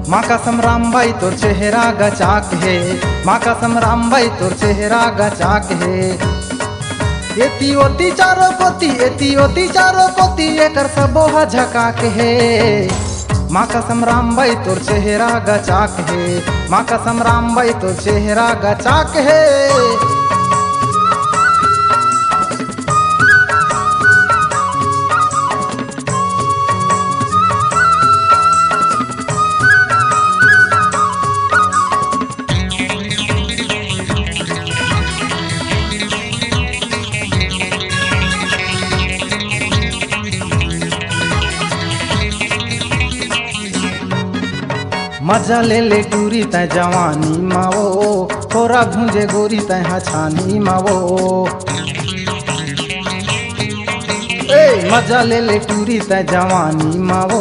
माँ कसम राम भाई तोर चेहरा गचाक है, माँ कसम राम भाई तोर चेहरा गचाक है। एती ओती चारों पोती, एती ओती चारों पोती एकर सबोहा झकाक है। माँ कसम राम भाई तोर चेहरा गचाक है, माँ कसम राम भाई तोर चेहरा गचाक है। मजा ले ले टूरी तय जवानी मावो, थोड़ा भूंजे गोरी तय हछानी मावो। मजा ले ले टूरी तय जवानी मावो,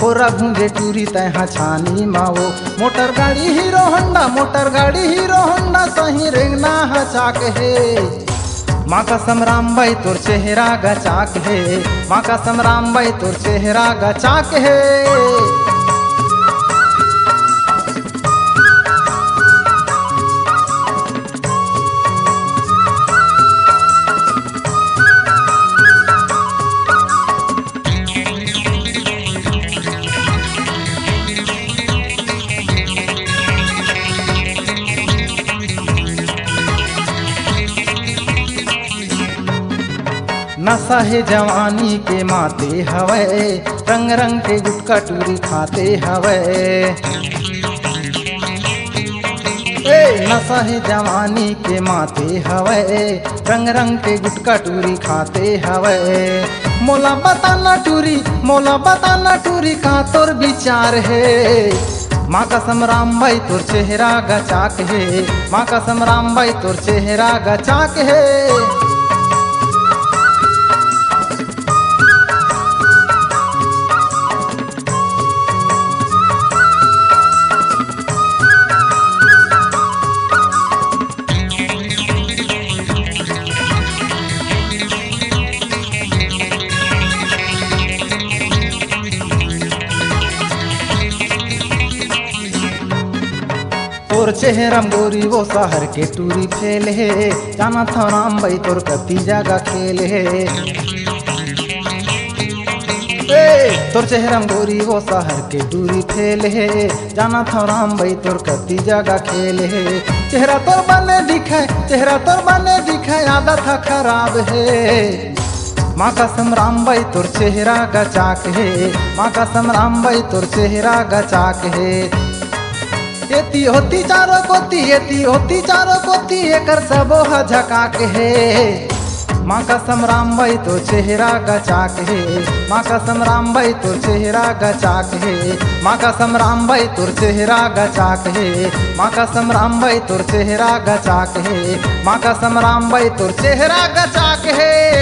थोड़ा भूंजे टूरी तय हछानी मावो। मोटर गाड़ी हीरो होंडा, मोटर गाड़ी हीरो होंडा सही रेंगना हचाक है। माँ कसम राम भाई तोर चेहरा गचाक है, माँ कसम राम भाई तोर चेहरा गचाक है। नशा है जवानी के माते हवे, रंग रंग के गुटका टूरी खाते हवे। नशा है जवानी के माते हवे, रंग रंग के गुटका टूरी खाते हवे। मोला बताना टूरी, मोला बताना टूरी का तोर विचार है। माँ कसम राम भाई तोर चेहरा गचाक है, माँ कसम राम भाई तोर चेहरा गचाक है। तोर चेहरा गोरी वो शहर के टूरी फेल है, जाना था राम भाई तोर कती जगह खेल है। तोर चेहरा गोरी वो शहर के टूरी फेल है, जाना था राम भाई तोर कती जगह खेल है। चेहरा तोर बने दिखाए, चेहरा तोर बने दिखाए आदत खराब है। माँ कसम राम भाई तोर चेहरा गचाक है, माँ कसम राम भाई तोर चेहरा गचाक है। एती होती चारों कोती, एती होती चारों कोती एकर सबोहा झकाक है। माँ कसम राम भाई तोर चेहरा गचाक है, माँ कसम राम भाई तोर चेहरा गचाक है। माँ कसम राम भाई तोर चेहरा गचाक है, माँ कसम राम भाई तोर चेहरा गचाक है। माँ कसम राम भाई तोर चेहरा गचाक है।